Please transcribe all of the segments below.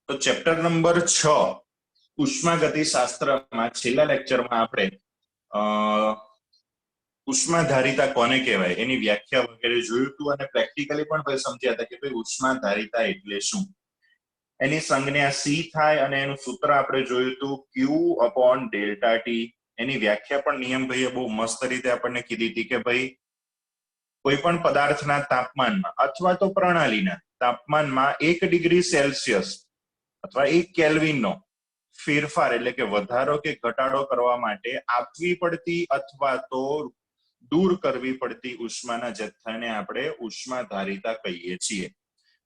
તો chapter number 6 ઉષ્માગતિશાસ્ત્રમાં છેલ્લા લેક્ચરમાં આપણે ઉષ્માધારિતા કોને કહેવાય એની વ્યાખ્યા વગેરે જોયું હતું અને પ્રેક્ટિકલી પણ સમજ્યા હતા કે ભાઈ ઉષ્માધારિતા એટલે શું. એની સંજ્ઞા સી થાય અને એનું સૂત્ર આપણે જોયું હતું Q/Δt. એની વ્યાખ્યા પણ નિયમભાઈએ બહુ મસ્ત રીતે આપણને કીધી હતી કે ભાઈ કોઈ પણ પદાર્થના તાપમાનમાં અથવા તો પ્રણાલીના તાપમાનમાં 1 ડિગ્રી સેલ્સિયસ અથવા 1 કેલ્વિનનો ફેરફાર એટલે કે વધારો કે ઘટાડો કરવા માટે આપવી પડતી અથવા તો દૂર કરવી પડતી ઉષ્માના જથ્થાને આપણે ઉષ્માધારિતા કહીએ છીએ.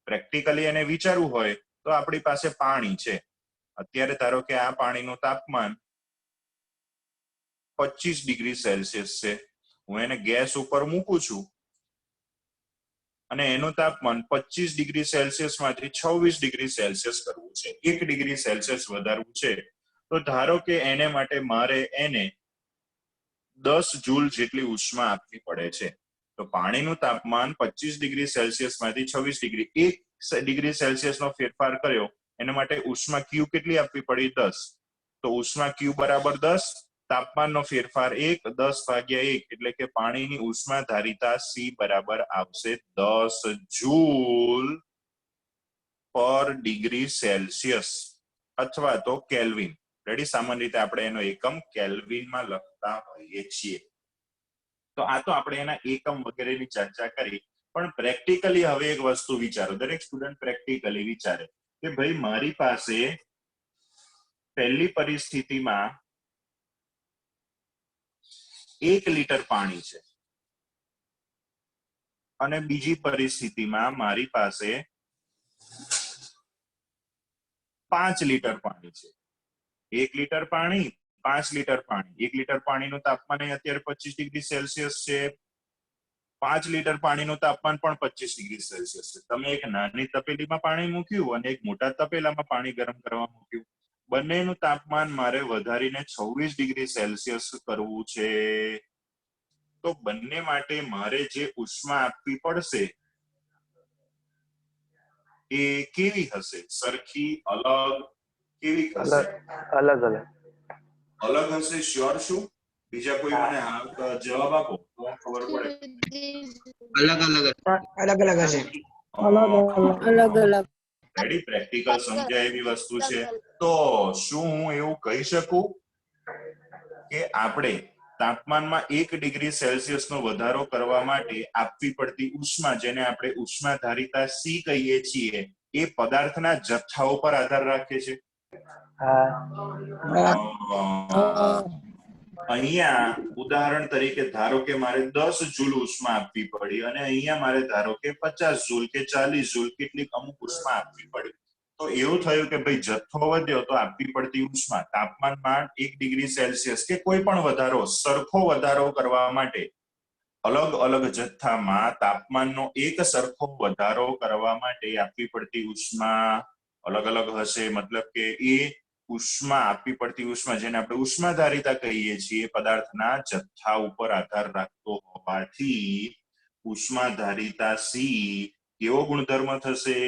પ્રેક્ટિકલી એને વિચારવું હોય તો આપણી પાસે પાણી છે. અત્યારે ધારો કે આ પાણીનું તાપમાન 25 ડિગ્રી સેલ્સિયસ છે. હું એને ગેસ ઉપર મૂકું છું અને એનું તાપમાન 25 ડિગ્રી સેલ્સિયસ માંથી 26 ડિગ્રી સેલ્સિયસ કરવું છે. 1 ડિગ્રી સેલ્સિયસ વધારવું છે. તો ધારો કે એને માટે મારે એને 10 જૂલ જેટલી ઉષ્મા આપવી પડે છે. તો પાણીનું તાપમાન 25 ડિગ્રી સેલ્સિયસ માંથી 26 ડિગ્રી 1 ડિગ્રી સેલ્સિયસ નો ફેરફાર કર્યો એના માટે ઉષ્મા Q કેટલી આપવી પડી? 10. તો ઉષ્મા Q બરાબર 10, તાપમાનનો ફેરફાર 1, 10 ભાગ્યા 1 એટલે કે પાણીની ઉષ્માધારિતા C બરાબર આવશે 10 જૂલ પર ડિગ્રી સેલ્સિયસ અથવા તો કેલ્વિન. રેડી? સામાન્ય રીતે આપણે એનો એકમ કેલ્વિનમાં લખતા હોઈએ છીએ. તો આ તો આપણે એના એકમ વગેરેની ચર્ચા કરી, પણ પ્રેક્ટિકલી હવે એક વસ્તુ વિચારો. દરેક સ્ટુડન્ટ પ્રેક્ટિકલી વિચારે કે ભાઈ મારી પાસે પહેલી પરિસ્થિતિમાં 1 લીટર પાણી છે અને બીજી પરિસ્થિતિમાં મારી પાસે 5 લીટર પાણી છે. 1 લીટર પાણી, 5 લીટર પાણી. 1 લીટર પાણીનું તાપમાન અત્યારે 25 ડિગ્રી સેલ્સિયસ છે. 5 લીટર પાણીનું તાપમાન પણ 25 ડિગ્રી સેલ્સિયસ છે. તમે એક નાની તપેલીમાં પાણી મૂક્યું અને એક મોટા તપેલામાં પાણી ગરમ કરવા મૂક્યું. બંનેનું તાપમાન મારે વધારીને 26 ડિગ્રી સેલ્સિયસ કરવું છે. તો બંને માટે મારે જે ઉષ્મા આપવી પડશે એ કેવી હશે? સરખી, અલગ, કેવી હશે? અલગ અલગ અલગ હશે. શ્યોર? શું બીજા કોઈ મને જવાબ આપો તો ખબર પડે. अलग अलग અલગ અલગ હશે. અલગ અલગ. રેડી? પ્રેક્ટિકલ સમજાય એવી વસ્તુ છે. તો શું હું એવું કહી શકું કે આપણે તાપમાનમાં 1 ડિગ્રી સેલ્સિયસ નો વધારો કરવા માટે આપવી પડતી ઉષ્મા, જેને આપણે ઉષ્માધારિતા C કહીએ છીએ, એ પદાર્થના જથ્થા ઉપર આધાર રાખે છે? અહીંયા ઉદાહરણ તરીકે ધારો કે મારે 10 જૂલ ઉષ્મા આપવી પડી અને અહીંયા મારે ધારો કે 50 જૂલ કે 40 જૂલ કેટલીક અમુક ઉષ્મા આપવી પડી. તો એવું થયું કે ભાઈ જથ્થો વધ્યો તો આપવી પડતી ઉષ્મા તાપમાનમાં 1 ડિગ્રી સેલ્સિયસ કે કોઈ પણ વધારો, સરખો વધારો કરવા માટે અલગ અલગ જથ્થામાં તાપમાનનો એક સરખો વધારો કરવા માટે આપવી પડતી ઉષ્મા અલગ અલગ હશે. મતલબ કે એ ઉષ્મા આપવી પડતી ઉષ્મા, જેને આપણે ઉષ્માધારિતા કહીએ છીએ, પદાર્થના જથ્થા ઉપર આધાર રાખતો હોવાથી ઉષ્માધારિતા C કેવો ગુણધર્મ થશે?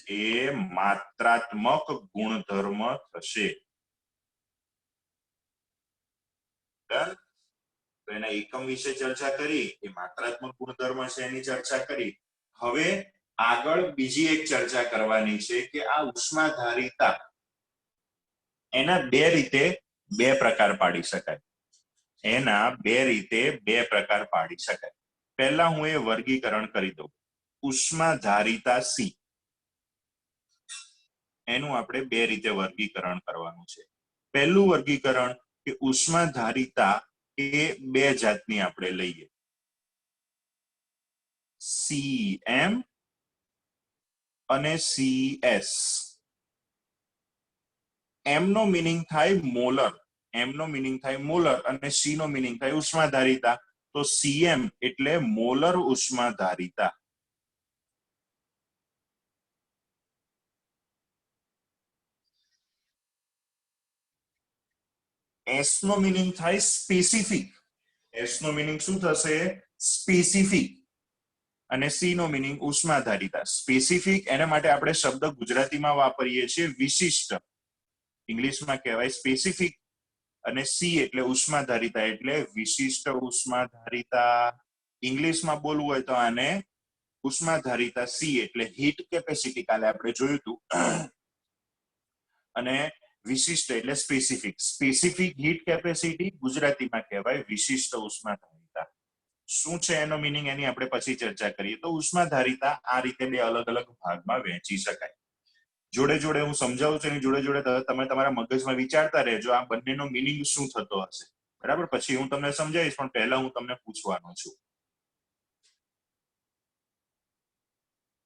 એ માત્રાત્મક ગુણધર્મ થશે. તો એના એકમ વિશે ચર્ચા કરી, એ માત્રાત્મક ગુણધર્મ છે એની ચર્ચા કરી. હવે આગળ બીજી એક ચર્ચા કરવાની છે કે આ ઉષ્માધારિતા એના બે રીતે બે પ્રકાર પાડી શકાય. એના બે રીતે બે પ્રકાર પાડી શકાય. પહેલા હું એ વર્ગીકરણ કરી દઉં. ઉષ્માધારિતા C એનું આપણે બે રીતે વર્ગીકરણ કરવાનું છે. પહેલું વર્ગીકરણ કે ઉષ્માધારિતા એ બે જાતની આપણે લઈએ, CM અને CS. M નો મીનિંગ થાય મોલર, M નો મીનિંગ થાય મોલર અને C નો મીનિંગ થાય ઉષ્માધારિતા. તો CM એટલે મોલર ઉષ્માધારિતા. S નો મીનિંગ થાય સ્પેસિફિક. S નો મીનિંગ શું થશે? સ્પેસિફિક. અને સી નો મિનિંગ ઉષ્માધારિતા. સ્પેસિફિક એના માટે આપણે શબ્દ ગુજરાતીમાં વાપરીએ છીએ વિશિષ્ટ, ઇંગ્લિશમાં કહેવાય સ્પેસિફિક, અને સી એટલે ઉષ્માધારિતા એટલે વિશિષ્ટ ઉષ્માધારિતા. ઇંગ્લિશમાં બોલવું હોય તો આને ઉષ્માધારિતા સી એટલે હીટ કેપેસિટી, કાલે આપણે જોયું હતું. અને વિશિષ્ટ એટલે સ્પેસિફિક. સ્પેસિફિક હીટ કેપેસિટી ગુજરાતીમાં કહેવાય વિશિષ્ટ ઉષ્માધારિતા. શું છે એનો મિનિંગ એની આપણે પછી ચર્ચા કરીએ. તો ઉષ્માધારિતા આ રીતે બે અલગ અલગ ભાગમાં વહેંચી શકાય. જોડે જોડે હું સમજાવું છું, એની જોડે જોડે તમે તમારા મગજમાં વિચારતા રહેજો આ બંનેનો મિનિંગ શું થતો હશે. બરાબર, પછી હું તમને સમજાવીશ, પણ પહેલા હું તમને પૂછવાનો છું.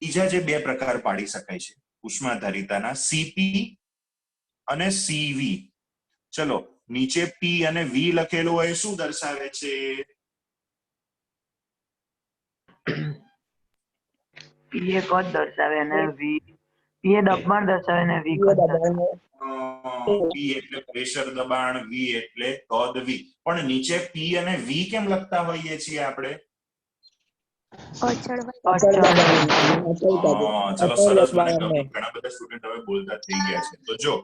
બીજા જે બે પ્રકાર પાડી શકાય છે ઉષ્માધારિતાના, સીપી અને સીવી. ચલો, નીચે પી અને વી લખેલું હોય શું દર્શાવે છે? પી એ કદ દર્શાવે અને વી પી એ દબાણ દર્શાવે અને વી કદ દર્શાવે. પી એટલે પ્રેશર દબાણ, વી એટલે કદ વી. પણ નીચે પી અને વી કેમ લખતા હોઈએ છીએ આપણે? ચલો, સરસ, મને ગમ્યું. ઘણા બધા સ્ટુડન્ટ હવે બોલતા થઈ ગયા છે. તો જો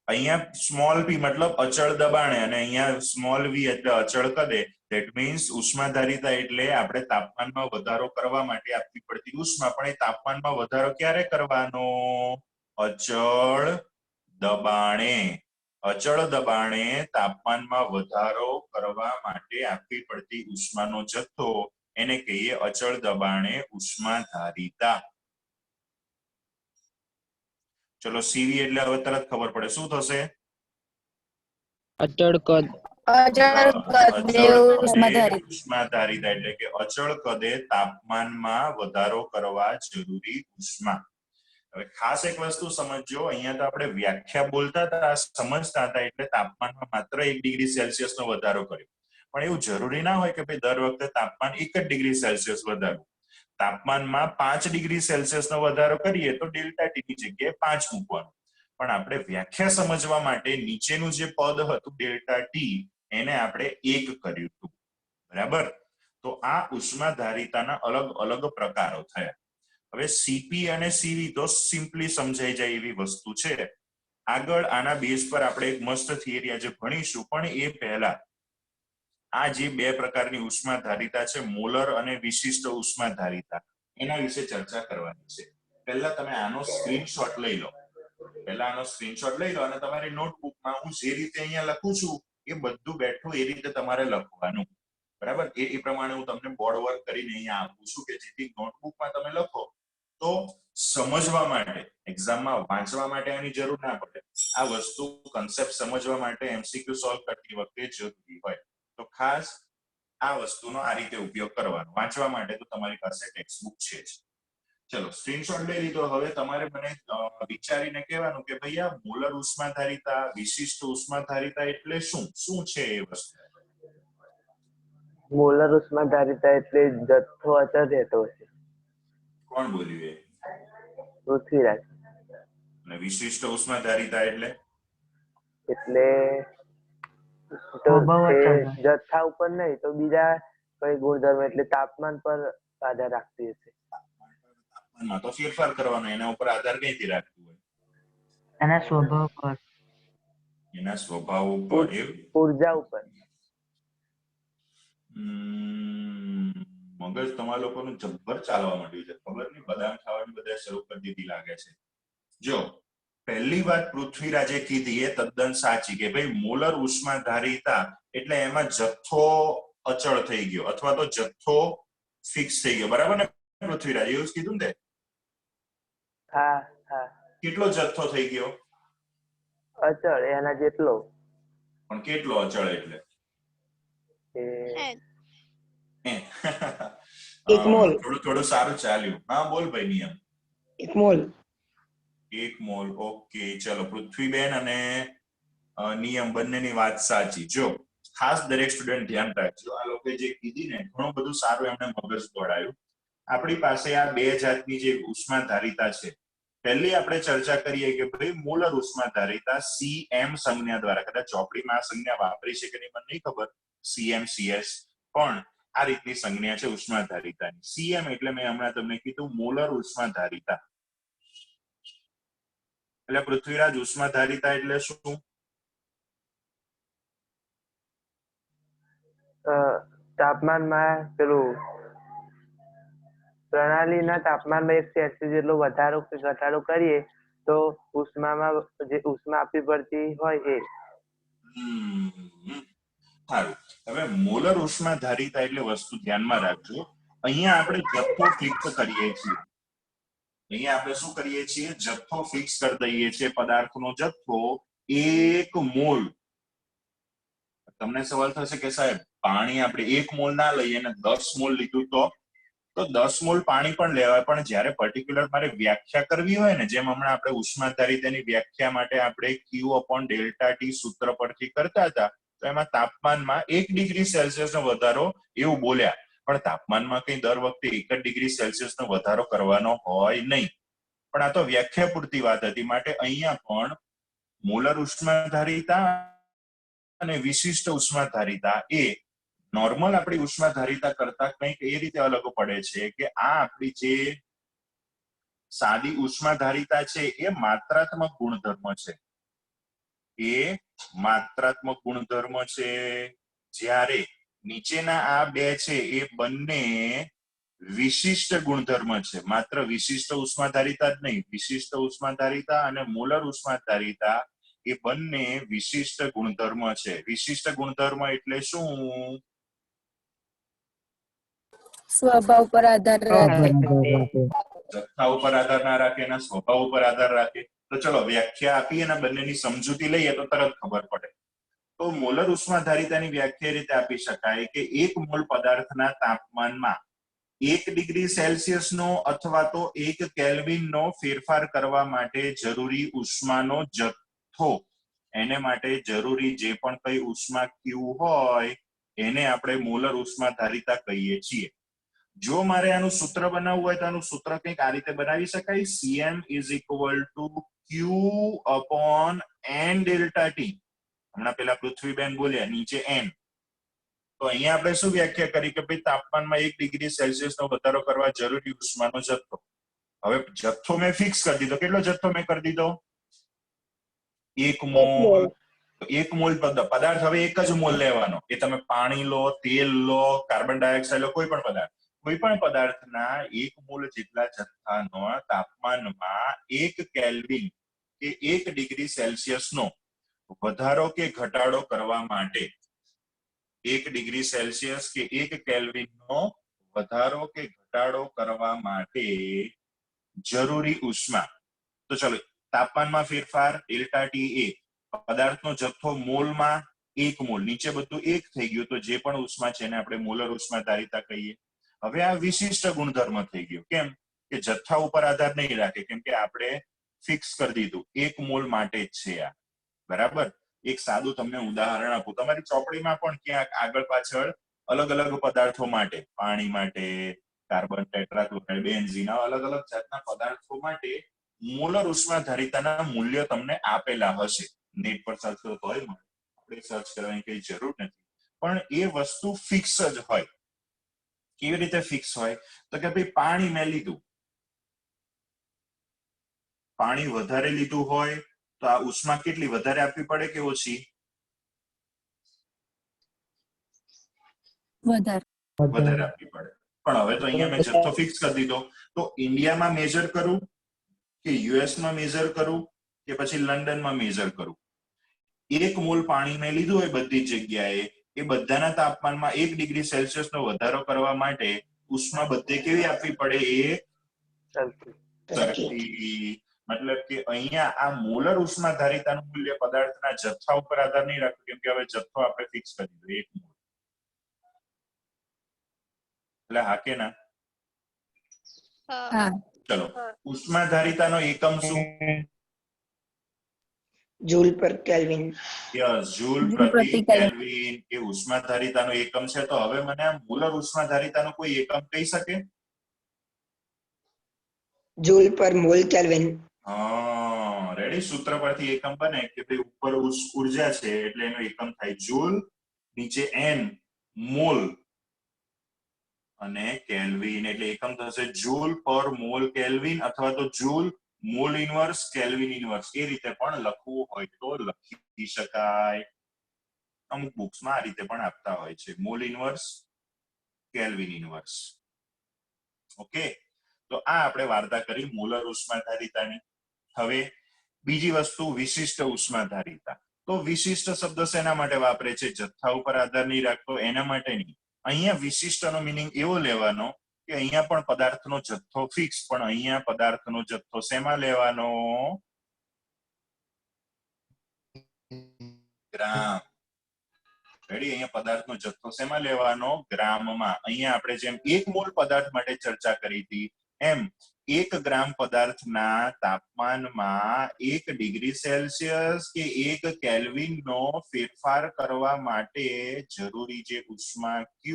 અહીંયા સ્મોલ પી મતલબ અચળ દબાણે અને અહીંયા સ્મોલ વી એટલે અચળ કદે. ધેટ મીન્સ ઉષ્માધારિતા એટલે આપણે તાપમાનમાં વધારો કરવા માટે આપવી પડતી ઉષ્મા, પણ એ તાપમાનમાં વધારો ક્યારે કરવાનો? અચળ દબાણે. અચળ દબાણે તાપમાનમાં વધારો કરવા માટે આપવી પડતી ઉષ્માનો જથ્થો એને કહીએ અચળ દબાણે ઉષ્માધારિતા. ચલો, સીવી એટલે હવે તરત ખબર પડે શું થશે? અચળ કદ. ઉષ્માધારિતા એટલે કે અચળ કદે તાપમાનમાં વધારો કરવા જરૂરી ઉષ્મા. હવે ખાસ એક વસ્તુ સમજજો, અહીંયા તો આપણે વ્યાખ્યા બોલતા હતા, સમજતા હતા, એટલે તાપમાનમાં માત્ર 1 ડિગ્રી સેલ્સિયસ નો વધારો કર્યો. પણ એવું જરૂરી ના હોય કે ભાઈ દર વખતે તાપમાન 1 ડિગ્રી સેલ્સિયસ વધારવું. તાપમાનમાં 5 ડિગ્રી સેલ્સિયસ નો વધારો કરીએ તો ડેલ્ટા ટી ની જગ્યાએ 5 મૂકવાનું. પણ આપણે વ્યાખ્યા સમજવા માટે નીચેનું જે પદ હતું ડેલ્ટા ટી એને આપણે 1 કર્યું હતું. બરાબર, તો આ ઉષ્માધારિતાના અલગ અલગ પ્રકારો થયા. હવે સીપી અને સીવી તો સિમ્પલી સમજાઈ જાય એવી વસ્તુ છે. આગળ આના બેઝ પર આપણે એક મસ્ત થિયરી આજે ભણીશું, પણ એ પહેલા આ જે બે પ્રકારની ઉષ્માધારિતા છે, મોલર અને વિશિષ્ટ ઉષ્માધારિતા, એના વિશે ચર્ચા કરવાની છે. પહેલા તમે આનો સ્ક્રીનશોટ લઈ લો. અને તમારી નોટબુકમાં હું જે રીતે અહીંયા લખું છું એ બધું બેઠું એ રીતે તમારે લખવાનું. બરાબર, એ પ્રમાણે હું તમને બોર્ડ વર્ક કરીને અહીંયા આપું છું કે જેથી નોટબુકમાં તમે લખો તો સમજવા માટે, એક્ઝામમાં વાંચવા માટે આની જરૂર ના પડે. આ વસ્તુ કન્સેપ્ટ સમજવા માટે એમસીક્યુ સોલ્વ કરતી વખતે જરૂરી હોય. તો ખાસ આ વસ્તુનો આ રીતે ઉપયોગ કરવાનો. વાંચવા માટે તો તમારી પાસે ટેક્સ્ટ બુક છે જ. ચલો, સ્ક્રીનશોટ લઈ લીધો. હવે તમારે મને વિચારીને કહેવાનું કે ભાઈ આ મોલર ઉષ્માધારિતા, વિશિષ્ટ ઉષ્માધારિતા એટલે શું છે એ વસ્તુ? મોલર ઉષ્માધારિતા એટલે જથ્થો અચળ રહેતો હશે. કોણ બોલ્યું એ? પૃથ્વીરાજ. અને વિશિષ્ટ ઉષ્માધારિતા એટલે જથ્થા ઉપર નહીં તો બીજા કઈ ગુણધર્મ, એટલે તાપમાન પર આધાર રાખતી હશે. તાપમાનમાં તો ફેરફાર કરવાનો, એના ઉપર આધાર કઈથી રાખતું હોય? એના સ્વભાવ પર. એના સ્વભાવ ઉપર, ઉર્જા ઉપર. મગજ તમારા લોકોનું જબ્બર ચાલવા માંડ્યું છે. ખબર નહીં, બદામ ખાવાની બધા શરૂ કરી દીધી લાગે છે. જો પહેલી વાત પૃથ્વીરાજે કીધી એ તદ્દન સાચી કે ભાઈ મોલર ઉષ્માધારિતા એટલે એમાં જથ્થો અચળ થઈ ગયો અથવા તો જથ્થો ફિક્સ થઈ ગયો. બરાબર ને પૃથ્વીરાજ? એવું જ કીધું ને? હા હા. કેટલો જથ્થો થઈ ગયો? અચળ, એના જેટલો. પણ કેટલો અચળ એટલે? થોડું સારું ચાલ્યું. હા બોલ ભાઈ. નિયમ 1 મોલ. 1 મોલ. ઓકે, ચલો. પૃથ્વીબેન અને નિયમ બંનેની વાત સાચી. જો ખાસ દરેક સ્ટુડન્ટ ધ્યાન રાખજો, આ લોકો જે કીધી ને ઘણું બધું સારું એમને મગજ દોડાયું. આપણી પાસે આ બે જાતની જે ઉષ્માધારિતા છે, પહેલી આપણે ચર્ચા કરીએ કે ભાઈ મોલર ઉષ્માધારિતા સીએમ સંજ્ઞા દ્વારા, કદાચ ચોપડીમાં આ સંજ્ઞા વાપરી છે કે નહીં મને નહીં ખબર, સીએમ સીએસ, પણ આ રીતની સંજ્ઞા છે ઉષ્માધારિતાની. સીએમ એટલે મેં હમણાં તમને કીધું મોલર ઉષ્માધારિતા. એટલે પૃથ્વીરાજ ઉષ્માધારિતા એટલે શું? તાપમાનમાં પેલું પ્રણાલીના તાપમાનમાં 1 સેલ્સિયસ જેટલો વધારો કે ઘટાડો કરીએ તો ઉષ્મામાં જે ઉષ્મા આપવી પડતી હોય એ. સારું. હવે મોલર ઉષ્માધારિતા એટલે વસ્તુ ધ્યાનમાં રાખજો. અહીંયા આપણે જથ્થો ફિક્સ કરીએ છીએ. અહીંયા આપણે શું કરીએ છીએ? જથ્થો ફિક્સ કરી દઈએ છીએ. પદાર્થનો જથ્થો 1 મોલ. તમને સવાલ થશે કે સાહેબ પાણી આપણે 1 મોલ ના લઈએ અને 10 મોલ લીધું તો 10 મોલ પાણી પણ લેવાય, પણ જ્યારે પર્ટિક્યુલર મારે વ્યાખ્યા કરવી હોય ને, જેમ હમણાં આપણે ઉષ્માધારિતાની વ્યાખ્યા માટે આપણે Q/ΔT સૂત્ર પરથી કરતા હતા, તો એમાં તાપમાનમાં 1 ડિગ્રી સેલ્સિયસનો વધારો એવું બોલ્યા, પણ તાપમાનમાં કઈ દર વખતે 1 ડિગ્રી સેલ્સિયસનો વધારો કરવાનો હોય નહીં. પણ આ તો વ્યાખ્યા પૂરતી વાત હતી. માટે અહીંયા પણ મોલર ઉષ્માધારિતા અને વિશિષ્ટ ઉષ્માધારિતા એ નોર્મલ આપણી ઉષ્માધારિતા કરતા કંઈક એ રીતે અલગ પડે છે કે આ આપણી જે સાદી ઉષ્માધારિતા છે એ માત્રાત્મક ગુણધર્મ છે. એ માત્રાત્મક ગુણધર્મ છે. જ્યારે નીચેના આ બે છે એ બંને વિશિષ્ટ ગુણધર્મ છે. માત્ર વિશિષ્ટ ઉષ્માધારિતા જ નહીં, વિશિષ્ટ ઉષ્માધારિતા અને મોલર ઉષ્માધારિતા એ બંને વિશિષ્ટ ગુણધર્મ છે. વિશિષ્ટ ગુણધર્મ એટલે શું? સ્વભાવ પર આધાર રાખે. જથ્થા ઉપર આધાર ના રાખે, એના સ્વભાવ ઉપર આધાર રાખે. તો ચલો વ્યાખ્યા આપી અને બંનેની સમજૂતી લઈએ તો તરત ખબર પડે. તો મોલર ઉષ્માધારિતાની વ્યાખ્યા રીતે આપી શકાય કે 1 મોલ પદાર્થના તાપમાનમાં 1 ડિગ્રી સેલ્સિયસનો અથવા તો 1 કેલ્વિનનો ફેરફાર કરવા માટે જરૂરી ઉષ્માનો જથ્થો, એને માટે જરૂરી જે પણ કઈ ઉષ્મા Q હોય એને આપણે મોલર ઉષ્માધારિતા કહીએ છીએ. જો મારે આનું સૂત્ર બનાવવું હોય તો આનું સૂત્ર કંઈક આ રીતે બનાવી શકાય. Cm = Q/N∆T. હમણાં પેલા પૃથ્વીબેન બોલ્યા નીચે n, તો અહીંયા આપણે શું વ્યાખ્યા કરી કે ભાઈ તાપમાનમાં 1 ડિગ્રી સેલ્સિયસનો વધારો કરવા જરૂરી ઉષ્માનો જથ્થો. હવે જથ્થો મેં ફિક્સ કરી દીધો. કેટલો જથ્થો મેં કરી દીધો? 1 મોલ. 1 મોલ પદાર્થ હવે 1 જ મોલ લેવાનો. એ તમે પાણી લો, તેલ લો, કાર્બન ડાયોક્સાઇડ લો, કોઈ પણ પદાર્થ. કોઈ પણ પદાર્થના 1 મોલ જેટલા જથ્થાનો તાપમાનમાં 1 કેલ્વિન કે 1 ડિગ્રી સેલ્સિયસનો વધારો કે ઘટાડો કરવા માટે 1 ડિગ્રી સેલ્સિયસ કે 1 કેલ્વિનનો વધારો કે ઘટાડો કરવા માટે જરૂરી ઉષ્મા. તો ચલો તાપમાનમાં ફેરફાર ΔT એ પદાર્થનો જથ્થો મોલમાં 1 મોલ, નીચે બધું 1 થઈ ગયું, તો જે પણ ઉષ્મા છે એને આપણે મોલર ઉષ્માધારિતા કહીએ. હવે આ વિશિષ્ટ ગુણધર્મ થઈ ગયો. કેમ કે જથ્થા ઉપર આધાર નહીં રાખે, કેમ કે આપણે ફિક્સ કરી દીધું 1 મોલ માટે જ છે આ. બરાબર. એક સાદું તમને ઉદાહરણ આપું. તમારી ચોપડીમાં પણ ક્યાંક આગળ પાછળ અલગ અલગ પદાર્થો માટે, પાણી માટે, કાર્બન ટેટ્રાક્લોરાઇડ, બેન્ઝીન, અલગ અલગ જાતના પદાર્થો માટે મોલર ઉષ્માધારિતાના મૂલ્ય તમને આપેલા હશે. નેટ પર સર્ચ કરો તોય મળે, આપણે સર્ચ કરવાની કઈ જરૂર નથી. પણ એ વસ્તુ ફિક્સ જ હોય. કેવી રીતે ફિક્સ હોય? તો કે ભાઈ પાણી મેં લીધું, પાણી વધારે લીધું હોય તો આ ઉષ્મા કેટલી વધારે આપવી પડે કે ઓછી? વધારે આપવી પડે. પણ હવે તો અહીંયા મેં જથ્થો ફિક્સ કરી દીધો, તો ઇન્ડિયામાં મેજર કરું કે યુએસમાં મેજર કરું કે પછી લંડનમાં મેજર કરું, 1 મોલ પાણી મેં લીધું હોય બધી જગ્યાએ, એ બધાના તાપમાનમાં 1 ડિગ્રી સેલ્સિયસનો વધારો કરવા માટે ઉષ્મા બધે કેવી આપવી પડે? સરખી. મતલબ કે અહીંયા આ મોલર ઉષ્માધારિતાનું મૂલ્ય પદાર્થના જથ્થા ઉપર આધાર નહીં રાખે, કેમ કે હવે જથ્થો આપણે ફિક્સ કરી દીધો 1 મોલ. એટલે હા કે ના? ચલો ઉષ્માધારિતાનો એકમ શું? જૂલ પર કેલ્વિન. યસ, જૂલ પ્રતિ કેલ્વિન એ ઉષ્માધારિતાનો એકમ છે. તો હવે મને આ મોલર ઉષ્માધારિતાનો કોઈ એકમ કહી શકે? જૂલ પર મોલ કેલ્વિન. હા, રેડી. સૂત્ર પરથી એકમ બને કે ભાઈ ઉપર ઉર્જા છે એટલે એનો એકમ થાય જૂલ, નીચે n મોલ, અને કેલ્વિન એટલે એકમ થશે જૂલ પર મોલ કેલ્વિન અથવા તો joule mole inverse kelvin inverse એ રીતે પણ લખવું હોય તો લખી શકાય. અમુક બુક્સમાં આ રીતે પણ આપતા હોય છે mall inverse kelvin inverse. Okay, તો આ આપણે વાર્તા કરી મોલર ઉષ્માધારિતાની. હવે બીજી વસ્તુ વિશિષ્ટ ઉષ્માધારિતા. તો વિશિષ્ટ શબ્દ શેના માટે વાપરે છે? જથ્થા ઉપર આધાર નહીં રાખતો એના માટે નહીં. અહીંયા વિશિષ્ટનો મીનિંગ એવો લેવાનો કે અહીંયા પણ પદાર્થનો જથ્થો ફિક્સ, પણ અહીંયા પદાર્થનો જથ્થો શેમાં લેવાનો? ગ્રામ. રેડી? અહીંયા પદાર્થનો જથ્થો શેમાં લેવાનો? ગ્રામમાં. અહીંયા આપણે જેમ 1 મોલ પદાર્થ માટે ચર્ચા કરી હતી એમ 1 ગ્રામ પદાર્થના તાપમાનમાં 1 ડિગ્રી સેલ્સિયસ કે 1 કેલ્વિન નો ફેરફાર કરવા માટે જરૂરી જે ઉષ્મા Q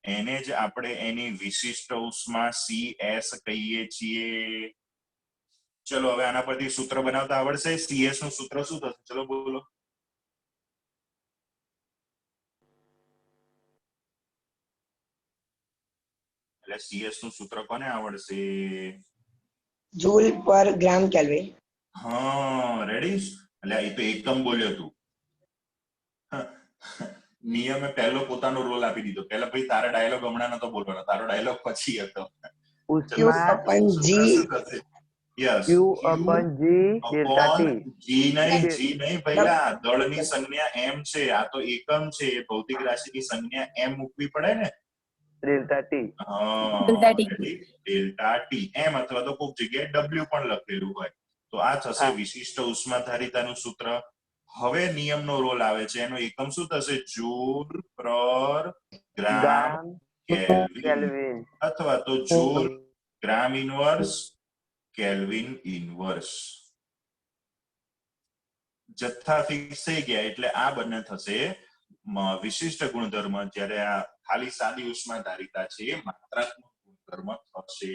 એને જ આપણે એની વિશિષ્ટ ઉષ્મા CS કહીએ છીએ. ચલો હવે આના પરથી સૂત્ર બનાવતા આવડશે? CS નું સૂત્ર શું થશે? ચલો બોલો. એટલે CS નું સૂત્ર કોને આવડશે? जूल पर ग्राम केल्विन. હા, રેડી? એટલે એ તો એકમ બોલ્યો તું. નિયમે પહેલો પોતાનો રોલ આપી દીધો. પહેલા ભાઈ તારા ડાયલોગ હમણાં નતો બોલવાનો, તારો ડાયલોગ પછી હતો. ઉષ્મા अपन સૂત્ર जी શું થશે? Yes, Q upon G delta T. જી નહીં પહેલા દળની સંજ્ઞા m છે, આ તો એકમ છે. ભૌતિક રાશિની સંજ્ઞા m મૂકવી પડે ને. delta T. Delta T. Delta T M અથવા તો કોઈક જગ્યાએ ડબલ્યુ પણ લખેલું હોય. તો આ થશે વિશિષ્ટ ઉષ્માધારિતાનું સૂત્ર. હવે નિયમનો રોલ આવે છે. એનો એકમ શું થશે? જૂલ પર ગ્રામ ગ્રામ કેલ્વિન કેલ્વિન. અથવા તો જૂલ ગ્રામ ઇનવર્સ કેલ્વિન ઇનવર્સ. જથ્થા ફિક્સ થઈ ગયા એટલે આ બંને થશે વિશિષ્ટ ગુણધર્મ, જ્યારે આ ખાલી સાદી ઉષ્માધારિતા છે એ માત્રાત્મક ગુણધર્મ થશે.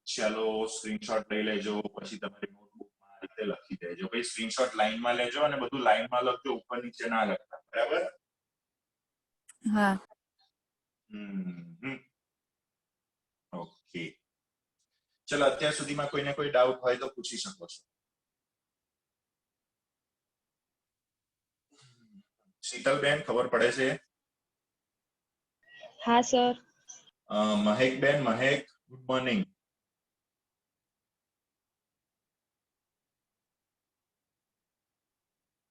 ચાલો સ્ક્રીનશોટ લઈ લેજો, પછી તમારી નોટબુકમાં આ રીતે લખી દેજો. ભાઈ સ્ક્રીનશોટ લાઈનમાં લેજો અને બધું લાઈનમાં લખજો, ઉપર નીચે ના લખતા. બરાબર? હા. ઓકે, ચલો અત્યાર સુધીમાં કોઈને કોઈ ડાઉટ હોય તો પૂછી શકો છો. શીતલબેન ખબર પડે છે? હા સર. મહેકબેન, મહેક ગુડ મોર્નિંગ.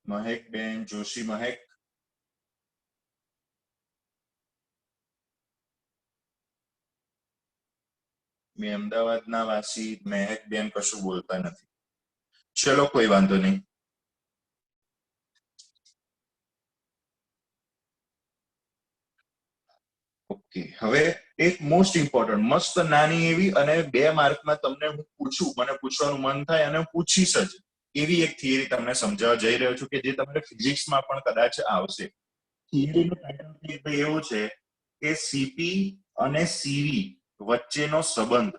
મહેકબેન જોશી, મહેક. મેં અમદાવાદના વાસી મહેકબેન કશું બોલતા નથી. ચલો કોઈ વાંધો નહીં. ઓકે, હવે એક મોસ્ટ ઇમ્પોર્ટન્ટ મસ્ત નાની એવી અને 2 માર્કમાં તમને હું પૂછું, મને પૂછવાનું મન થાય અને પૂછીશ જ એવી એક થિયરી તમને સમજાવવા જઈ રહ્યો છું કે જે તમને ફિઝિક્સમાં પણ કદાચ આવશે. થિયરીનું પેટર્ન એવું છે કે સીપી અને સીવી વચ્ચેનો સંબંધ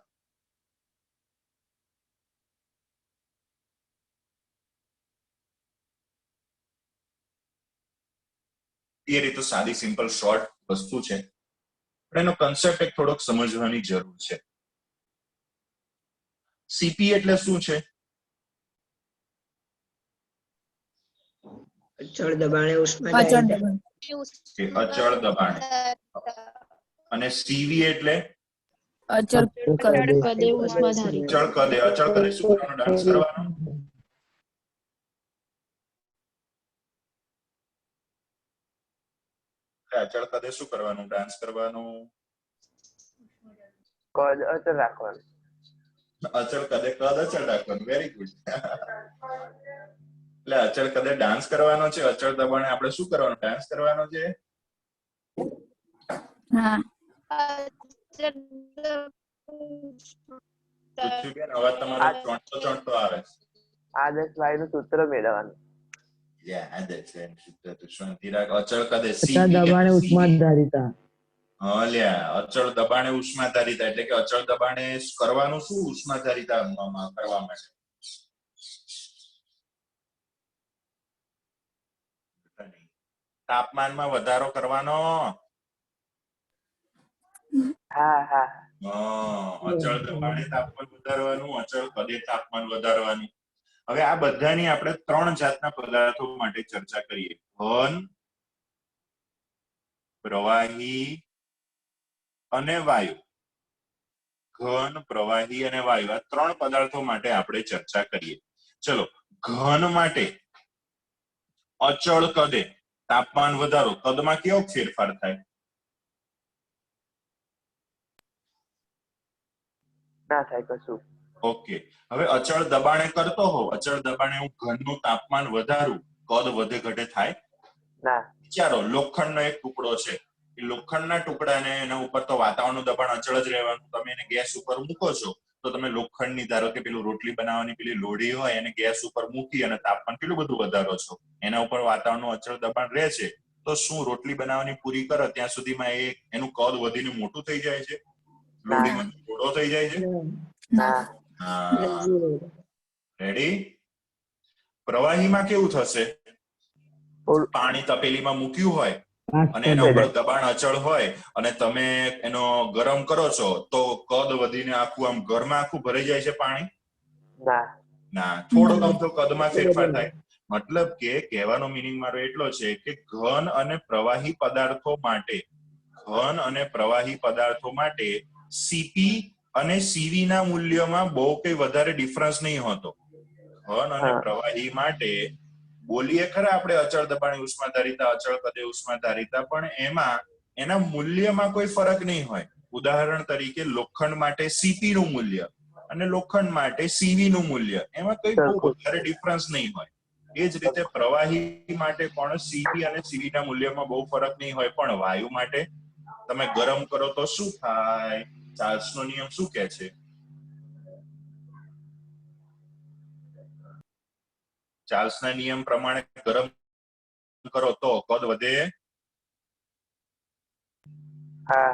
થિયરી તો સાદી સિમ્પલ શોર્ટ વસ્તુ છે, પણ એનો કન્સેપ્ટ એક થોડોક સમજવાની જરૂર છે. સીપી એટલે શું છે? अचल दबाणे उष्मा અચળ धारिता. દબાણ. કે અચળ દબાણ. અને સીવી એટલે અચળ કદ. કદે ઉષ્માધારિતા. અચળ કદે. અચળ કદે શું કરવાનો? ડાન્સ કરવાનો. અચળ કદે શું કરવાનું? ડાન્સ કરવાનું. કદ અચળ રાખવાનું. અચળ કદે કદ અચળ રાખવાનું. Very good. એટલે અચળ કદે ડાન્સ કરવાનો છે, અચળ દબાણે આપણે શું કરવાનું? ડાન્સ કરવાનો છે. હા. પૃથ્વીબેન અવાજ તમારો ચોંટતો ચોંટતો આવે છે. આદર્શ વાયુનું સૂત્ર મેળવવાનું. શાંતિ રાખ. અચળ કદે અચળ દબાણે ઉષ્માધારિતા. અચળ દબાણે ઉષ્માધારિતા એટલે કે અચળ દબાણે કરવાનું શું? ઉષ્માધારિતા કરવા માટે તાપમાનમાં વધારો કરવાનો. હા. અચળ દબાણે તાપમાન વધારવાનું, અચળ કદે તાપમાન વધારવાનું. હવે આ બધાની આપણે 3 જાતના પદાર્થો માટે ચર્ચા કરીએ: ઘન, પ્રવાહી અને વાયુ. ઘન, પ્રવાહી અને વાયુ, આ 3 પદાર્થો માટે આપણે ચર્ચા કરીએ. ચલો, ઘન માટે અચળ કદે તાપમાન વધારો, કદમાં કેવો ફેરફાર થાય? ના થાય કશું. ઓકે, હવે અચળ દબાણે કરતો હોવ, અચળ દબાણે હું ઘનનું તાપમાન વધારું, કદ વધે ઘટે થાય? ના. વિચારો, લોખંડનો એક ટુકડો છે, એ લોખંડના ટુકડાને એના ઉપર તો વાતાવરણનું દબાણ અચળ જ રહેવાનું. તમે એને ગેસ ઉપર મૂકો છો તો તમે લોખંડની, ધારો કે પેલું રોટલી બનાવવાની પેલી લોઢી હોય, એને ગેસ ઉપર મૂકી અને તાપમાન કેટલું બધું વધારો છો, એના ઉપર વાતાવરણનું અચળ દબાણ રહે છે, તો શું રોટલી બનાવવાની પૂરી કરો ત્યાં સુધીમાં એનું કદ વધીને મોટું થઈ જાય છે? લોઢીમાં થોડો થઈ જાય છે? ના. રેડી? પ્રવાહીમાં કેવું થશે? ઓલ- પાણી તપેલીમાં મૂક્યું હોય અને પાંચ એના ઉપર પદ. દબાણ અચળ હોય અને તમે એનો ગરમ કરો છો તો કદ વધીને આખું આમ ઘરમાં આખું ભરાઈ જાય છે પાણી? ના. ના, થોડો ગમતો કદમાં ફેરફાર થાય. મતલબ કે કહેવાનો મીનિંગ મારો એટલો છે કે ઘન અને પ્રવાહી પદાર્થો માટે સીપી અને સીવી ના મૂલ્યમાં બહુ કઈ વધારે ડિફરન્સ નહીં હોતો. ઘન અને પ્રવાહી માટે બોલીએ ખરા આપણે અચળ દબાણે ઉષ્માધારિતા, અચળ કદે ઉષ્માધારિતા, પણ એમાં એના મૂલ્યમાં કોઈ ફરક નહીં હોય. ઉદાહરણ તરીકે લોખંડ માટે સીપી નું મૂલ્ય અને લોખંડ માટે સીવી નું મૂલ્ય, એમાં કોઈ બહુ વધારે ડિફરન્સ નહીં હોય. એ જ રીતે પ્રવાહી માટે પણ સીપી અને સીવી ના મૂલ્યમાં બહુ ફરક નહીં હોય, પણ વાયુ માટે તમે ગરમ કરો તો શું થાય? ચાર્લ્સનો નિયમ શું કહે છે? ચાર્લ્સના નિયમ પ્રમાણે ગરમ કરો તો કદ વધે? હા.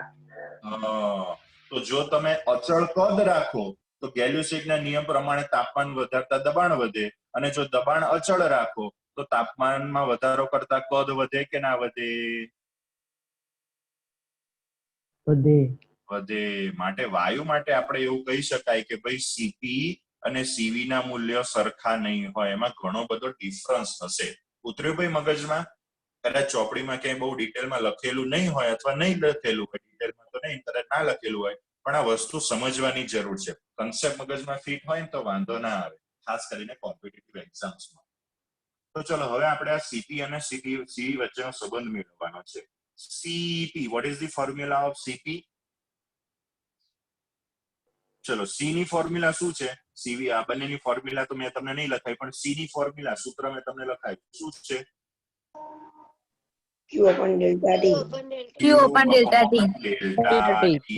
તો જો તમે અચળ કદ રાખો તો ગેલ્યુસેકના નિયમ પ્રમાણે તાપમાન વધારતા દબાણ વધે, અને જો દબાણ અચળ રાખો તો તાપમાનમાં વધારો કરતા કદ વધે કે ના વધે? વધે. માટે વાયુ માટે આપણે એવું કહી શકાય કે ભાઈ સીપી અને સીવી ના મૂલ્યો સરખા નહીં હોય, એમાં ઘણો બધો ડિફરન્સ હશે. ઉતર્યું ભાઈ મગજમાં? કદાચ ચોપડીમાં ક્યાંય બહુ ડિટેલમાં લખેલું નહીં હોય અથવા નહીં લખેલું હોય, ડિટેલમાં તો નહીં, કદાચ ના લખેલું હોય, પણ આ વસ્તુ સમજવાની જરૂર છે. કન્સેપ્ટ મગજમાં ફિટ હોય ને તો વાંધો ના આવે, ખાસ કરીને કોમ્પિટિટિવ એક્ઝામ્સમાં. તો ચલો, હવે આપણે આ સીપી અને સીવી વચ્ચેનો સંબંધ મેળવવાનો છે. CP, what is the formula of CP? ચલો, સી ની ફોર્મ્યુલા શું છે? સીવી, આ બંનેની ફોર્મ્યુલા તો મેં તમને નહીં લખાઈ, પણ સી ની ફોર્મ્યુલા, સૂત્ર મેં તમને લખાય, શું છે? Q upon delta T. Q upon delta T. Delta T.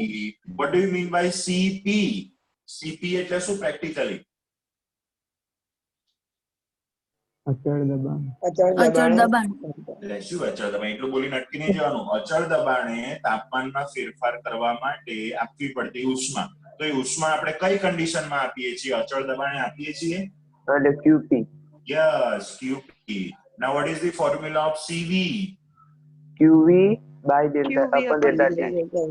What do you mean by CP? CP એટલે શું પ્રેક્ટિકલી? અચળ દબાણ. અચળ અચળ દબાણ. દબાણ. એટલે શું અચળ દબાણ? એટલું બોલીને અટકી નહીં જવાનું. અચળ દબાણે તાપમાનમાં ફેરફાર કરવા માટે આપવી પડતી ઉષ્મા. તો એ ઉષ્મા આપણે કઈ કન્ડિશનમાં આપીએ છીએ? અચળ દબાણે આપીએ છીએ? એટલે QP. Yes, QP. Now what is the formula of CV? QV by delta upon delta T.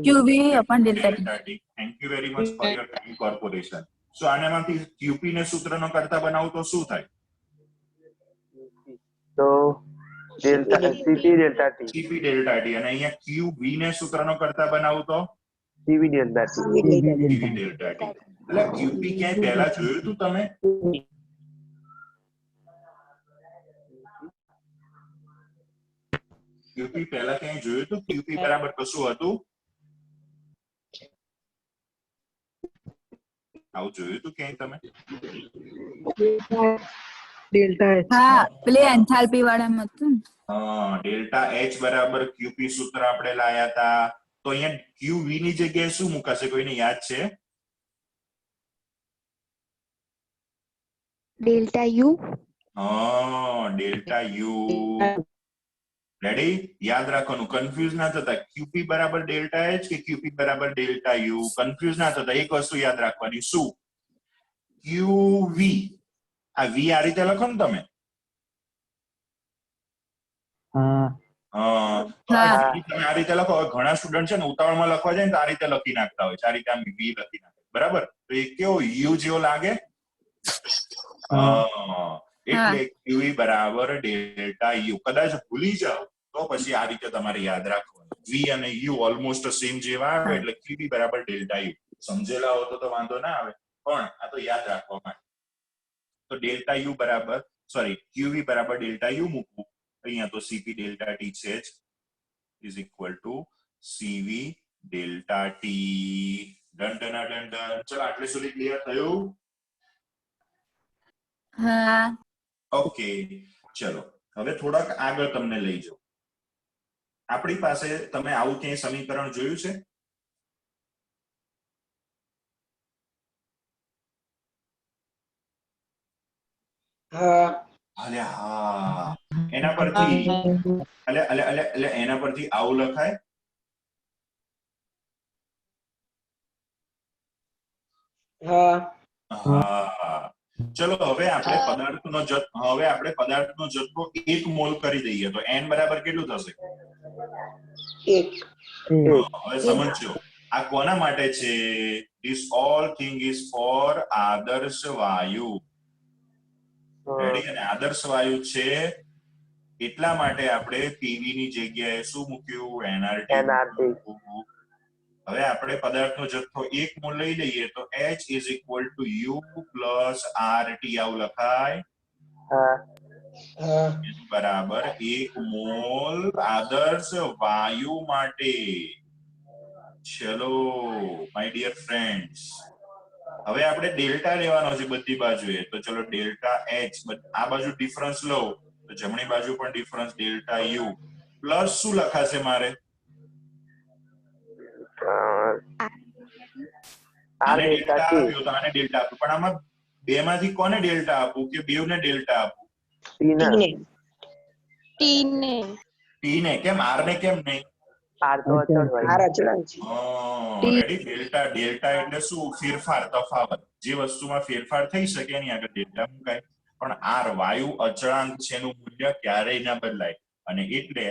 QV upon delta T. Thank you very much for your incorporation. So આનામાંથી QP ને સૂત્રનો કરતા બનાવું તો શું થાય? તો delta CP delta T. CP delta T. અને અહીંયા QV ને સૂત્રનો કરતા બનાવું તો CV delta T. CV delta T. એટલે QP ક્યાંય પહેલા જોયું હતું તમે? QP પહેલા ક્યાંય જોયું હતું? QP બરાબર કશું હતું? આવું જોયું હતું ક્યાંય તમે? હા, પેલી એન્થાલ્પી વાળામાં હતું ને. ડેલ્ટા H બરાબર QP સૂત્ર આપણે લાયા હતા. તો અહીંયા QV ની જગ્યાએ શું મુકાશે? કોઈને યાદ છે? delta U. Delta U. Ready? યાદ રાખવાનું, કન્ફ્યુઝ ના થતા. QP બરાબર ડેલ્ટા H કે QP બરાબર ડેલ્ટા U, કન્ફ્યુઝ ના થતા. એક વસ્તુ યાદ રાખવાની, શું? QV. આ V આ રીતે લખો ને તમે. હા. તો તમે આ રીતે લખો. ઘણા સ્ટુડન્ટ છે ને ઉતાવળમાં લખવા જાય ને તો આ રીતે લખી નાખતા હોય છે, આ રીતે આમ વી લખી નાખે, બરાબર? તો એ કેવો યુ જેવો લાગે? એટલે QE બરાબર ડેલ્ટા યુ. કદાચ ભૂલી જાવ તો પછી આ રીતે તમારે યાદ રાખવાનું. વી અને યુ ઓલમોસ્ટ સેમ જેવા આવે એટલે QE બરાબર ડેલ્ટા યુ. સમજેલા હો તો વાંધો ના આવે, પણ આ તો યાદ રાખવા માટે. તો ડેલ્ટા યુ બરાબર QE બરાબર ડેલ્ટા યુ મૂકવું. અહીંયા તો CP ડેલ્ટા ટી છે જ, is equal to CV delta T. Done done done done. ચલો આટલે સુધી ક્લિયર થયું? હા. ઓકે, ચલો હવે થોડાક આગળ તમને લઈ જાઉં. આપણી પાસે તમે આવું ક્યાંય સમીકરણ જોયું છે? હા, એના પરથી એના પરથી આવું લખાય. હા, ચલો હવે આપણે પદાર્થનો જથ્થો 1 મોલ કરી દઈએ તો n બરાબર કેટલું થશે? 1. હવે સમજો આ કોના માટે છે? This all thing is for આદર્શ વાયુ. રેડી? અને આદર્શ વાયુ છે એટલા માટે આપણે PV ની જગ્યાએ શું મૂક્યું? NRT. હવે આપણે પદાર્થનો જથ્થો 1 મોલ લઈ લઈએ તો H is equal to U plus RT આવું લખાય. બરાબર 1 મોલ આદર્શ વાયુ માટે. ચલો માય ડિયર ફ્રેન્ડ્સ, હવે આપણે ડેલ્ટા લેવાનો છે બધી બાજુએ. તો ચલો ડેલ્ટા H, આ બાજુ ડિફરન્સ લો તો જમણી બાજુ પણ ડિફરન્સ ડેલ્ટા U પ્લસ શું લખાશે મારે? આને ડેલ્ટા આપ્યો તો આને ડેલ્ટા આપ્યું, પણ આમાં બે માંથી કોને ડેલ્ટા આપું કે બેવને ડેલ્ટા આપું? ટી ને. કેમ આર ને કેમ નહીં? રેડી? ડેલ્ટા એટલે શું? ફેરફાર, તફાવત. જે વસ્તુમાં ફેરફાર થઈ શકે એની આગળ ડેલ્ટા મુકાય. પણ આર વાયુ અચળાંક છે, એનું મૂલ્ય ક્યારેય ના બદલાય. અને એટલે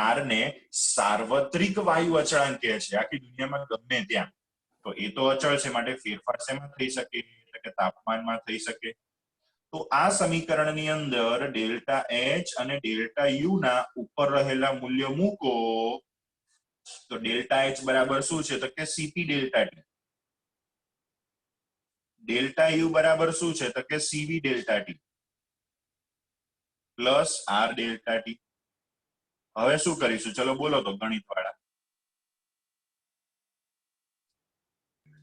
આર ને સાર્વત્રિક વાયુ અચળાંક કહે છે, આખી દુનિયામાં ગમે ત્યાં. તો એ તો અચળ છે, માટે ફેરફાર શેમાં થઈ શકે? એટલે કે તાપમાનમાં થઈ શકે. તો આ સમીકરણની અંદર ડેલ્ટા H અને ડેલ્ટા U ના ઉપર રહેલા મૂલ્ય મૂકો તો ડેલ્ટા H બરાબર શું છે? તો કે CP delta T. Delta U બરાબર શું છે? તો કે CV delta T plus R delta T. હવે શું કરીશું? ચલો બોલો તો ગણિત વાળા.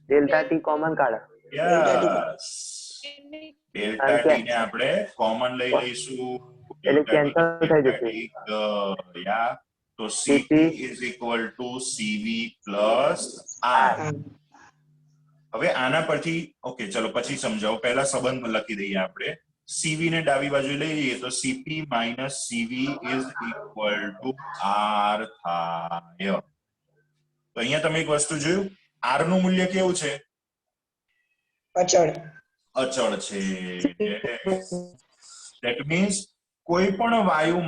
ડેલ્ટા ટી કોમન કાઢો. યસ, ડેલ્ટા ટી ને આપણે કોમન લઈ લઈશું. એટલે કેન્સલ થઈ જશે. તો CP is equal to CV plus R. હવે આના પરથી ઓકે, ચલો પછી સમજાવો. પહેલા સંબંધ લખી દઈએ આપણે. CV ને ડાબી બાજુ લઈ લઈએ તો CP minus CV is equal to R થાય. તો અહીંયા તમે એક વસ્તુ જોયું, R નું મૂલ્ય કેવું છે? અચળ છે. ધેટ મીન્સ કોઈ પણ વાયુ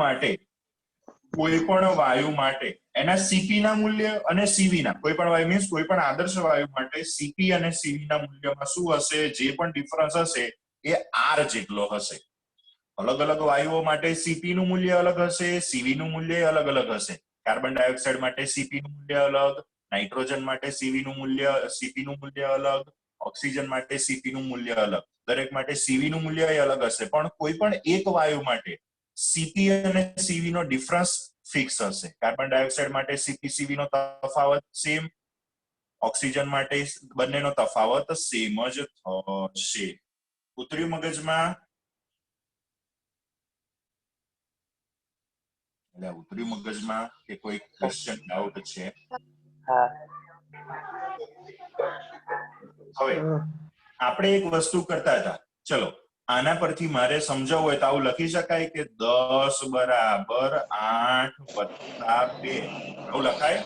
માટે એના CP ના મૂલ્ય અને CV ના, કોઈ પણ વાયુ મીન્સ કોઈ પણ આદર્શ વાયુ માટે CP અને CV ના મૂલ્યમાં શું હશે? જે પણ ડિફરન્સ હશે એ R જેટલો હશે. અલગ અલગ વાયુઓ માટે CP નું મૂલ્ય અલગ હશે, CV નું મૂલ્ય અલગ અલગ હશે. કાર્બન ડાયોક્સાઇડ માટે CP નું મૂલ્ય અલગ, નાઇટ્રોજન માટે CP નું મૂલ્ય અલગ, ઓક્સિજન માટે CP નું મૂલ્ય અલગ. દરેક માટે CV નું મૂલ્ય અલગ હશે. પણ કોઈ પણ એક વાયુ માટે CP અને CV નો ડિફરન્સ ફિક્સ હશે. કાર્બન ડાયોક્સાઇડ માટે CP CV નો તફાવત સેમ, ઓક્સિજન માટે બંનેનો તફાવત સેમ જ થશે. ઉતર્યું મગજમાં? ઉતર્યું મગજમાં કે કોઈ ક્વેશ્ચન ડાઉટ છે? હવે આપણે એક વસ્તુ કરતા હતા. ચલો આના પરથી મારે સમજાવવું હોય તો આવું લખી શકાય કે 10 બરાબર 8 વત્તા 2 આવું લખાય?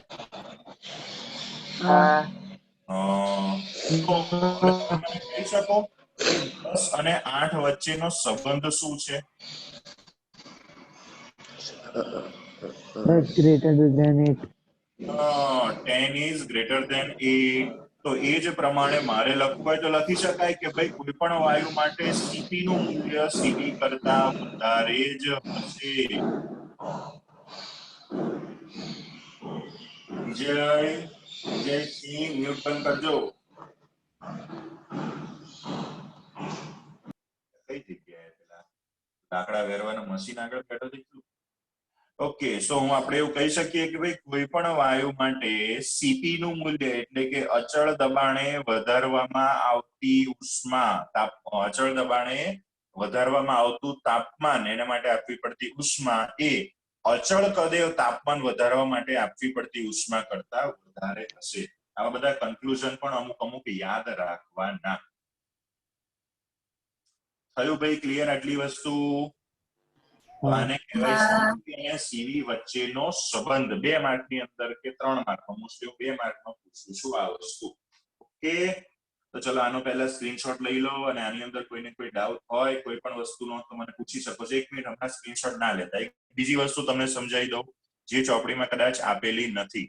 કહી શકો કે 10 અને 8 વચ્ચેનો સંબંધ શું છે? greater than 8. 10 is greater than 8. તો એ જ પ્રમાણે મારે લખવું હોય તો લખી શકાય કે ભાઈ કોઈ પણ વાયુ માટે સીપી નું મૂલ્ય સીવી કરતા વધારે જ હશે. વિજય સિંહ મ્યુટ બંધ કરજો. કઈ જગ્યાએ પેલા લાકડા વેરવાનું મશીન આગળ બેઠો દેખ્યું. ઓકે, સો હું આપણે એવું કહી શકીએ કે ભાઈ કોઈ પણ વાયુ માટે સીપી નું મૂલ્ય એટલે કે અચળ દબાણે વધારવામાં આવતી ઉષ્મા અચળ દબાણે વધારવામાં આવતું તાપમાન એના માટે આપવી પડતી ઉષ્મા એ અચળ કદે તાપમાન વધારવા માટે આપવી પડતી ઉષ્મા કરતા વધારે હશે. આવા બધા કન્ક્લુઝન પણ અમુક યાદ રાખવાના. થયું ભાઈ ક્લિયર આટલી વસ્તુ? આને કહેવાય સીપી અને સીવી વચ્ચેનો સંબંધ. 2 માર્કની અંદર કે 3 માર્કમાં મોસ્ટલી 2 માર્કમાં પૂછું છું આ વસ્તુ. ઓકે, તો ચલો આનો પહેલા સ્ક્રીનશોટ લઈ લો અને આની અંદર કોઈને કોઈ ડાઉટ હોય કોઈ પણ વસ્તુનો તો મને પૂછી શકો છો. 1 મિનિટ હમણાં સ્ક્રીનશોટ ના લેતા. એક બીજી વસ્તુ તમને સમજાવી દઉં જે ચોપડીમાં કદાચ આપેલી નથી.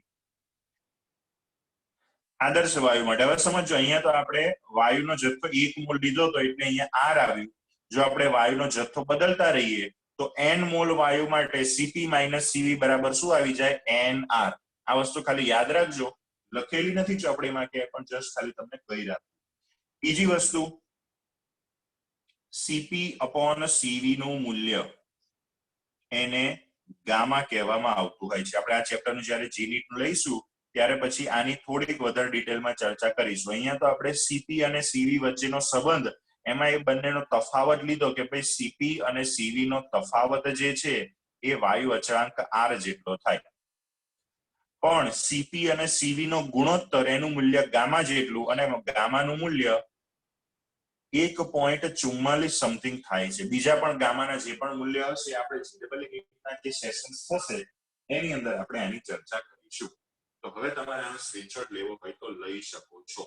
આદર્શ વાયુ માટે હવે સમજો, અહીંયા તો આપણે વાયુનો જથ્થો 1 મોલ લીધો તો એટલે અહીંયા R આવ્યું. જો આપણે વાયુનો જથ્થો બદલતા રહીએ તો n મોલ વાયુ માટે Cp - Cv બરાબર શું આવી જાય? nR. આ વસ્તુ ખાલી યાદ રાખજો, લખેલી નથી ચોપડીમાં કે પણ જસ્ટ ખાલી તમને કહી રાખું. બીજી વસ્તુ, Cp/Cv નું મૂલ્ય એને ગામા કહેવામાં આવતું હોય છે. આપણે આ ચેપ્ટરનું જ્યારે જીનીટ લઈશું ત્યારે પછી આની થોડીક વધારે ડિટેલમાં ચર્ચા કરીશું. અહીંયા તો આપણે Cp અને Cv વચ્ચેનો સંબંધ એમાં એ બંનેનો તફાવત લીધો કે ભાઈ Cp અને Cv નો તફાવત જે છે એ વાયુ અચળાંક R જેટલો થાય. પણ Cp અને Cv નો ગુણોત્તર એનું મૂલ્ય ગામા જેટલું અને ગામાનું મૂલ્ય 1.44 સમથિંગ થાય છે. બીજા પણ ગામાના જે પણ મૂલ્ય હશે આપણે જીરેબલના જે સેશન્સ થશે એની અંદર આપણે આની ચર્ચા કરીશું. તો હવે તમારે આનો સ્ક્રીનશોટ લેવો હોય તો લઈ શકો છો.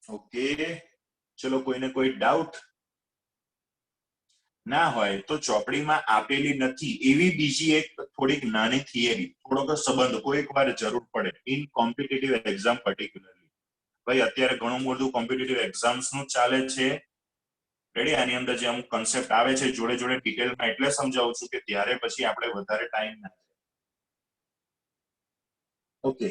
ઓકે, ચલો કોઈને કોઈ ડાઉટ ના હોય તો ચોપડીમાં આપેલી નથી એવી બીજી એક થોડીક નાની થિયરી, થોડોક સંબંધ કોઈક વાર જરૂર પડે ઇન કોમ્પિટિટિવ એક્ઝામ પર્ટિક્યુલરલી. ભાઈ અત્યારે ઘણું બધું કોમ્પિટિટિવ એક્ઝામ્સ નું ચાલે છે. રેડી? આની અંદર જે અમુક કન્સેપ્ટ આવે છે જોડે જોડે ડિટેલમાં એટલે સમજાવું છું કે ત્યારે પછી આપણે વધારે ટાઈમ ના. ઓકે,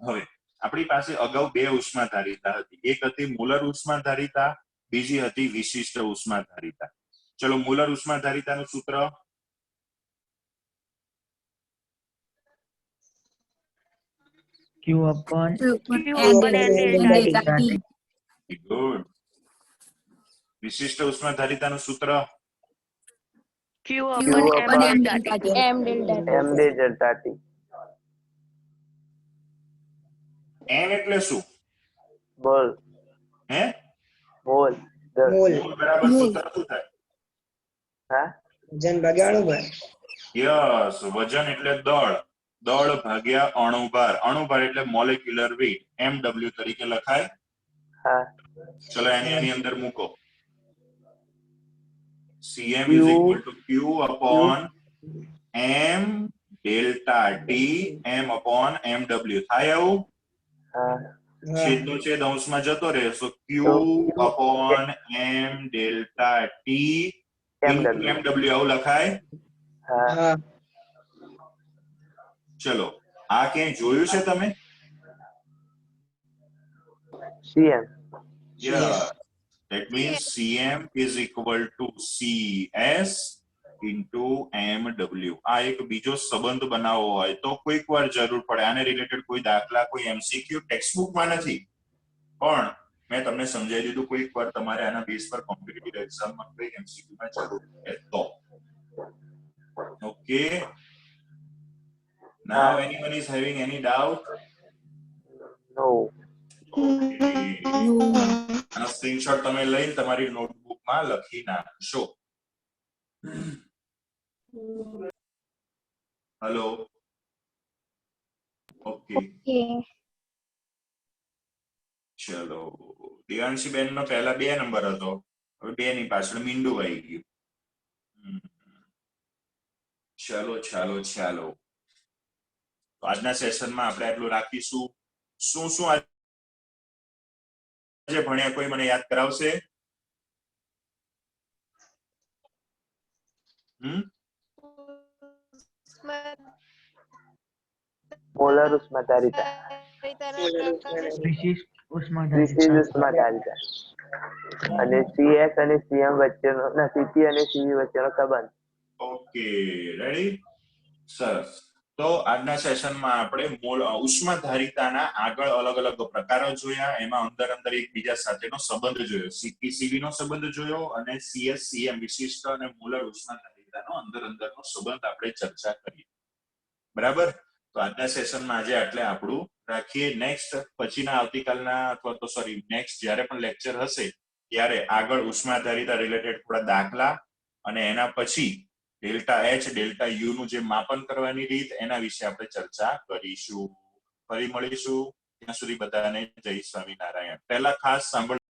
હવે આપણી પાસે અગાઉ 2 ઉષ્માધારિતા હતી. એક હતી મૂલર ઉષ્માધારિતા, બીજી હતી વિશિષ્ટ ઉષ્માધારિતા. ચલો મૂલર ઉષ્માધારિતાનું સૂત્ર Q/N∆T. ગુડ. વિશિષ્ટ ઉષ્માધારિતાનું સૂત્ર Q/M∆T. M delta T. M એટલે શું? બોલ હે? બોલ મોલ મોલ બરાબર સૂત્ર શું થાય? હા વજન ભાગ્યા અણુભાર. યસ, વજન એટલે દળ, દળ ભાગ્યા અણુભાર. અણુભાર એટલે મોલેક્યુલર વેઇટ, MW તરીકે લખાય. હા ચલો એની અંદર મૂકો. Cm is equal to Q upon M delta T M upon MW. થાય આવું? હા છેદનો છેદ અંશમાં જતો રહે so Q upon M delta T into MW આવું લખાય. હા હા ચલો આ ક્યાંય જોયું છે તમે? CM. Yeah, that means Cm is equal to Cs into MW. આ એક બીજો સંબંધ બનાવવો હોય તો કોઈક વાર જરૂર પડે. આને રિલેટેડ કોઈ દાખલા કોઈ MCQ ટેક્સ્ટબુકમાં નથી પણ મેં તમને સમજાવી દીધું. કોઈક વાર તમારે આના બેઝ પર કોમ્પિટિટિવ એક્ઝામમાં કોઈ MCQ માં જરૂર પડે તો. Okay, now anyone is having any doubt? No. આનો સ્ક્રીનશોટ તમે લઈને તમારી નોટબુકમાં લખી નાખશો. હેલો. ઓકે, ચલો દિવ્યાંશી બેન નો પહેલા 2 નંબર હતો, હવે 2 ની પાછળ મીંડું આવી ગયું. ચાલો ચાલો ચાલો, તો આજના સેશનમાં આપણે આટલું રાખીશું. શું શું આજે ભણ્યા કોઈ મને યાદ કરાવશે? મોલર ઉષ્માધારિતા, વિશિષ્ટ વિશિષ્ટ ઉષ્માધારિતા, ઉષ્માધારિતા અને CS અને CM વચ્ચેનો ના CP અને CV વચ્ચેનો સંબંધ. ઓકે, રેડી, સરસ. તો આજના સેશનમાં આપણે ઉષ્માધારિતાના આગળ અલગ અલગ પ્રકારો જોયા, એમાં અંદર અંદર એકબીજા સાથેનો સંબંધ જોયો, CP/CV નો સંબંધ જોયો અને CS/CM વિશિષ્ટ અને મોલર ઉષ્માધારિતાનો અંદર અંદરનો સંબંધ આપણે ચર્ચા કરી. બરાબર, તો આજના સેશનમાં આજે આટલે આપણું રાખીએ. નેક્સ્ટ પછીના આવતીકાલના અથવા તો સોરી નેક્સ્ટ જ્યારે પણ લેક્ચર હશે ત્યારે આગળ ઉષ્માધારિતા રિલેટેડ થોડા દાખલા અને એના પછી ડેલ્ટા H ડેલ્ટા U નું જે માપન કરવાની રીત એના વિશે આપણે ચર્ચા કરીશું. ફરી મળીશું, ત્યાં સુધી બધાને જય સ્વામિનારાયણ. પહેલા ખાસ સાંભળ